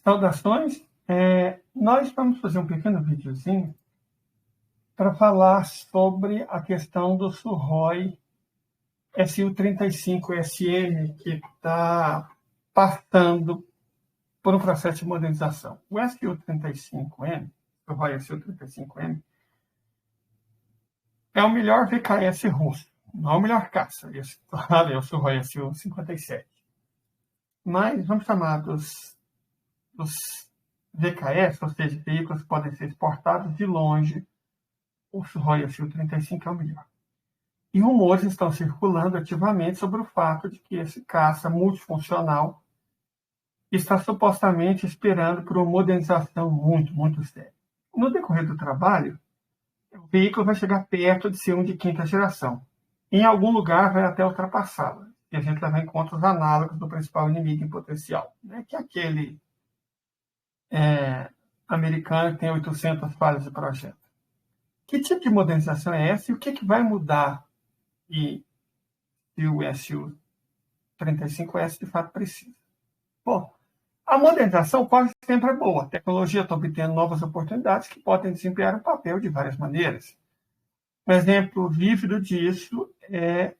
Saudações. Nós vamos fazer um pequeno videozinho para falar sobre a questão do Sukhoi Su-35SM, que está passando por um processo de modernização. O Su-35M, Sukhoi Su-35M, é o melhor VKS russo, não é o melhor caça. Esse, claro, é o Sukhoi Su-57. Mas vamos chamar dos VKS, ou seja, veículos que podem ser exportados de longe, o Sukhoi Su-35 é o melhor. E rumores estão circulando ativamente sobre o fato de que esse caça multifuncional está supostamente esperando por uma modernização muito séria. No decorrer do trabalho, o veículo vai chegar perto de ser um de quinta geração. Em algum lugar vai até ultrapassá-la. E a gente leva em conta os análogos do principal inimigo em potencial, né? Que é aquele americano que tem 800 falhas de projeto. Que tipo de modernização é essa e o que vai mudar e o Su-35S de fato precisa? Bom, a modernização quase sempre é boa. A tecnologia está obtendo novas oportunidades que podem desempenhar o papel de várias maneiras. Um exemplo vívido disso é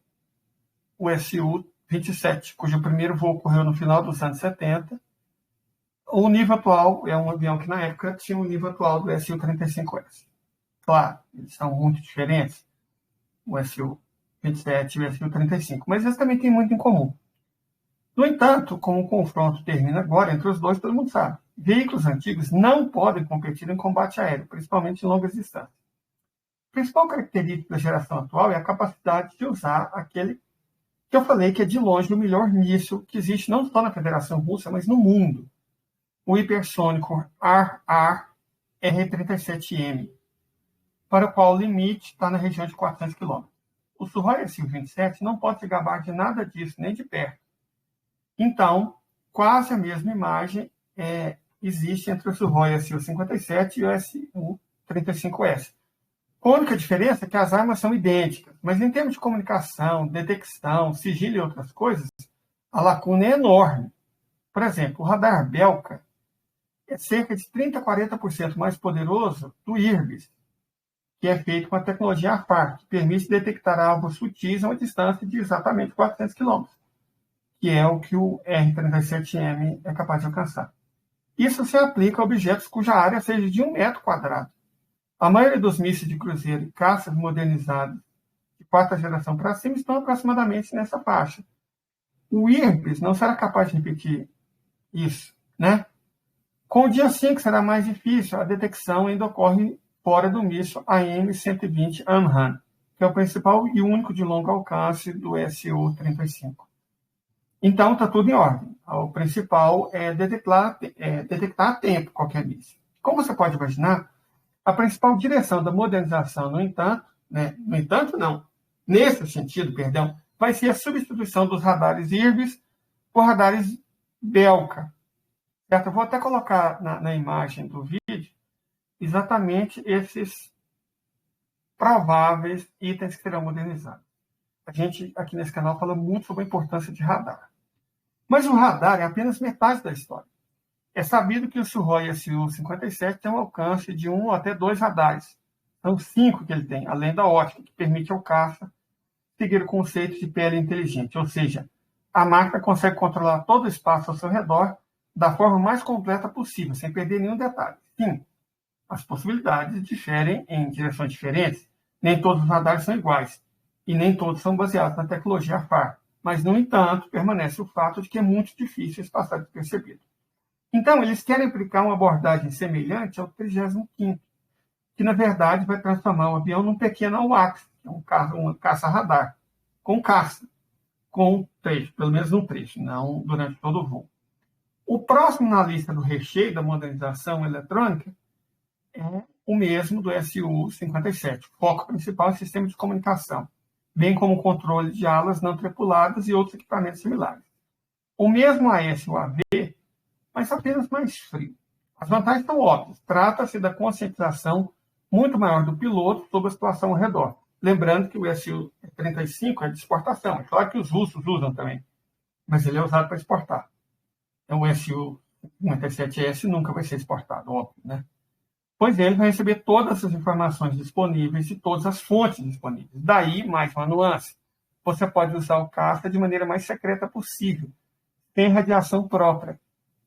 o Su-27, cujo primeiro voo ocorreu no final dos anos 70. O nível atual é um avião que, na época, tinha o nível atual do Su-35S. Claro, eles são muito diferentes, o Su-27 e o Su-35, mas eles também têm muito em comum. No entanto, como o confronto termina agora entre os dois, todo mundo sabe. Veículos antigos não podem competir em combate aéreo, principalmente em longas distâncias. A principal característica da geração atual é a capacidade de usar aquele que eu falei que é de longe o melhor míssil que existe não só na Federação Russa, mas no mundo. O hipersônico RR-37M, para o qual o limite está na região de 400 km. O Sukhoi Su-27 não pode se gabar de nada disso, nem de perto. Então, quase a mesma imagem existe entre o Sukhoi Su-57 e o Su-35S. A única diferença é que as armas são idênticas, mas em termos de comunicação, detecção, sigilo e outras coisas, a lacuna é enorme. Por exemplo, o radar Belka é cerca de 30% a 40% mais poderoso do IRBIS, que é feito com a tecnologia AFAR, que permite detectar alvos sutis a uma distância de exatamente 400 km, que é o que o R-37M é capaz de alcançar. Isso se aplica a objetos cuja área seja de 1 metro quadrado. A maioria dos mísseis de cruzeiro e caças modernizados de quarta geração para cima estão aproximadamente nessa faixa. O IRBIS não será capaz de repetir isso, né? Com o dia 5 será mais difícil, a detecção ainda ocorre fora do míssil AN-120 AMRAAM, que é o principal e único de longo alcance do Su-35. Então, está tudo em ordem. O principal é detectar a tempo qualquer míssil. Como você pode imaginar, a principal direção da modernização, nesse sentido, vai ser a substituição dos radares IRBIS por radares Belka. Certo? Eu vou até colocar na imagem do vídeo exatamente esses prováveis itens que serão modernizados. A gente, aqui nesse canal, fala muito sobre a importância de radar. Mas o radar é apenas metade da história. É sabido que o Sukhoi Su-57 tem um alcance de 1 até 2 radares. São 5 que ele tem, além da ótica, que permite ao caça seguir o conceito de pele inteligente. Ou seja, a máquina consegue controlar todo o espaço ao seu redor da forma mais completa possível, sem perder nenhum detalhe. Sim, as possibilidades diferem em direções diferentes. Nem todos os radares são iguais. E nem todos são baseados na tecnologia AFAR. Mas, no entanto, permanece o fato de que é muito difícil passar despercebido. Então, eles querem aplicar uma abordagem semelhante ao 35º, que, na verdade, vai transformar o avião num pequeno AWACS, que é um caça-radar, com caça, com um trecho, pelo menos um trecho, não durante todo o voo. O próximo na lista do recheio da modernização eletrônica é o mesmo do Su-57. O foco principal é o sistema de comunicação, bem como o controle de alas não tripuladas e outros equipamentos similares. O mesmo AS-UAV, mas apenas mais frio. As vantagens são óbvias. Trata-se da conscientização muito maior do piloto sobre a situação ao redor. Lembrando que o Su-35 é de exportação. É claro que os russos usam também, mas ele é usado para exportar. Então, o Su-27 57S nunca vai ser exportado, óbvio, né? Pois ele vai receber todas as informações disponíveis e todas as fontes disponíveis. Daí, mais uma nuance. Você pode usar o caça de maneira mais secreta possível, sem radiação própria,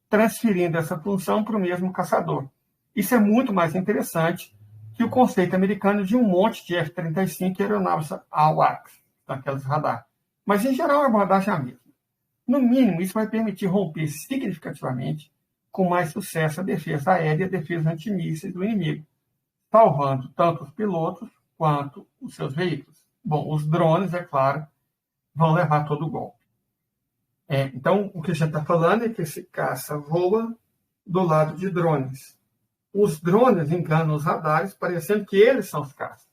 transferindo essa função para o mesmo caçador. Isso é muito mais interessante que o conceito americano de um monte de F-35 e aeronaves AWACS, daqueles radar. Mas, em geral, a abordagem é a mesma. No mínimo, isso vai permitir romper significativamente, com mais sucesso, a defesa aérea e a defesa antimísseis do inimigo, salvando tanto os pilotos quanto os seus veículos. Bom, os drones, é claro, vão levar todo o golpe. Então, o que a gente está falando é que esse caça voa do lado de drones. Os drones enganam os radares, parecendo que eles são os caças.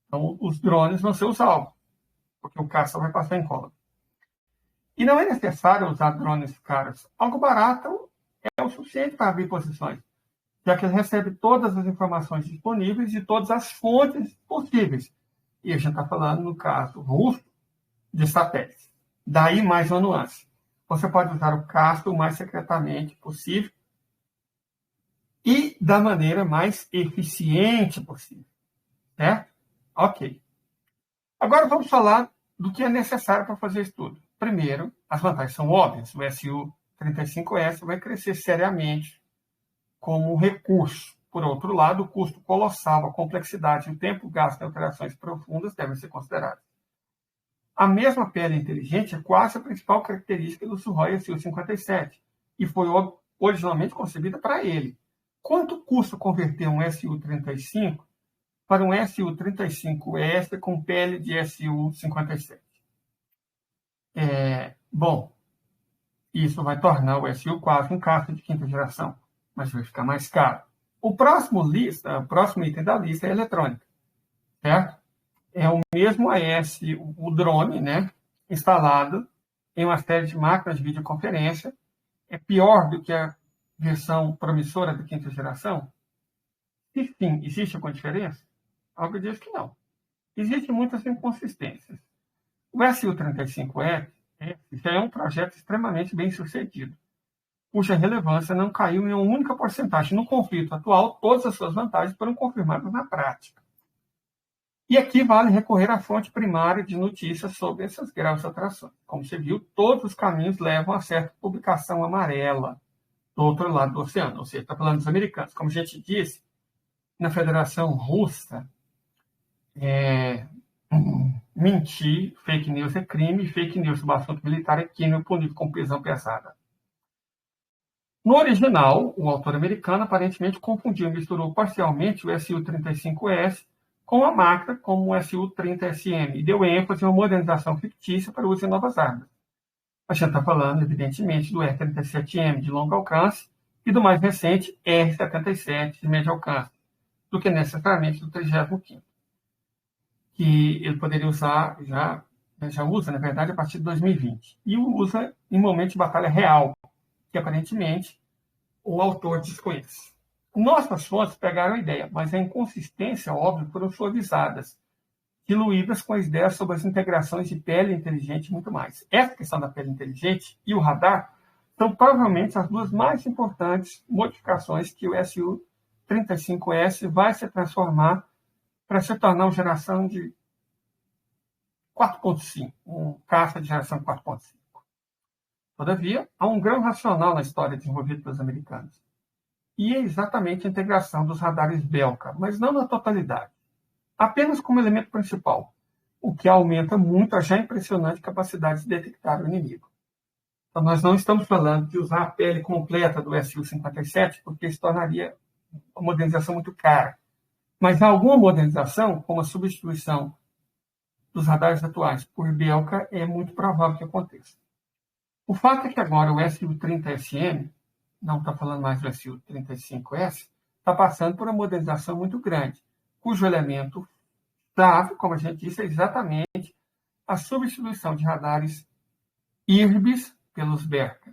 Então, os drones vão ser os alvos, porque o caça vai passar em cola. E não é necessário usar drones caros. Algo barato é o suficiente para abrir posições, já que ele recebe todas as informações disponíveis de todas as fontes possíveis. E a gente está falando, no caso russo, de satélites. Daí mais uma nuance. Você pode usar o caça o mais secretamente possível e da maneira mais eficiente possível. Certo? Ok. Agora vamos falar do que é necessário para fazer isso tudo. Primeiro, as vantagens são óbvias. O Su-35S vai crescer seriamente como recurso. Por outro lado, o custo colossal, a complexidade e o tempo gasto em alterações profundas devem ser considerados. A mesma pele inteligente é quase a principal característica do Sukhoi Su-57 e foi originalmente concebida para ele. Quanto custa converter um Su-35 para um Su-35S com pele de Su-57? Bom, isso vai tornar o Su quase um caça de quinta geração, mas vai ficar mais caro. O próximo item da lista é eletrônica, certo? É o mesmo AS, o drone, né, instalado em uma série de máquinas de videoconferência. É pior do que a versão promissora da quinta geração? Se sim, existe alguma diferença? Algo diz que não. Existem muitas inconsistências. O Su-35S já é um projeto extremamente bem sucedido, cuja relevância não caiu em uma única porcentagem. No conflito atual, todas as suas vantagens foram confirmadas na prática. E aqui vale recorrer à fonte primária de notícias sobre essas graves atrações. Como você viu, todos os caminhos levam a certa publicação amarela do outro lado do oceano, ou seja, está falando dos americanos. Como a gente disse, na Federação Russa, mentir, fake news é crime, e fake news sobre assunto militar é crime punido com prisão pesada. No original, o autor americano aparentemente confundiu e misturou parcialmente o Su-35S com a máquina como o Su-30SM e deu ênfase a uma modernização fictícia para o uso em novas armas. A gente está falando, evidentemente, do R-37M de longo alcance e do mais recente R-77 de médio alcance, do que necessariamente do 35º, que ele poderia usar, já usa, na verdade, a partir de 2020, e o usa em momento de batalha real, que aparentemente o autor desconhece. Nossas fontes pegaram a ideia, mas a inconsistência, óbvio, foram suavizadas, diluídas com as ideias sobre as integrações de pele inteligente e muito mais. Essa questão da pele inteligente e o radar são provavelmente as duas mais importantes modificações que o Su-35S vai se transformar para se tornar uma geração de 4.5, um caça de geração 4.5. Todavia, há um grande racional na história desenvolvida pelos americanos. E é exatamente a integração dos radares Belka, mas não na totalidade. Apenas como elemento principal, o que aumenta muito a já impressionante capacidade de detectar o inimigo. Então, nós não estamos falando de usar a pele completa do Su-57, porque isso tornaria uma modernização muito cara. Mas alguma modernização, como a substituição dos radares atuais por Belka, é muito provável que aconteça. O fato é que agora o Su-30SM, não está falando mais do Su-35S, está passando por uma modernização muito grande, cujo elemento chave, como a gente disse, é exatamente a substituição de radares IRBs pelos Belka.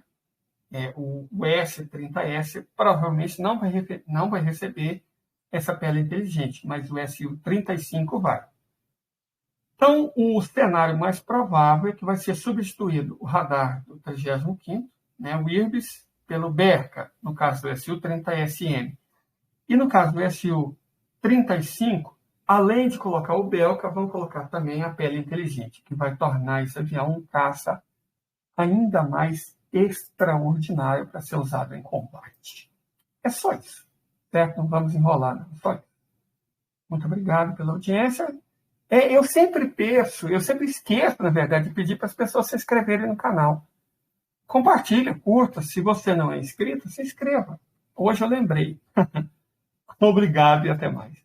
O S-30S provavelmente não vai receber essa pele inteligente, mas o Su-35 vai. Então, o cenário mais provável é que vai ser substituído o radar do 35º, né, o IRBs, pelo Berca, no caso do Su-30SM. E no caso do Su-35, além de colocar o Belka, vão colocar também a pele inteligente, que vai tornar esse avião um caça ainda mais extraordinário para ser usado em combate. É só isso, certo? Não vamos enrolar, não. Só isso. Muito obrigado pela audiência. Eu sempre esqueço, na verdade, de pedir para as pessoas se inscreverem no canal. Compartilha, curta. Se você não é inscrito, se inscreva. Hoje eu lembrei. Obrigado e até mais.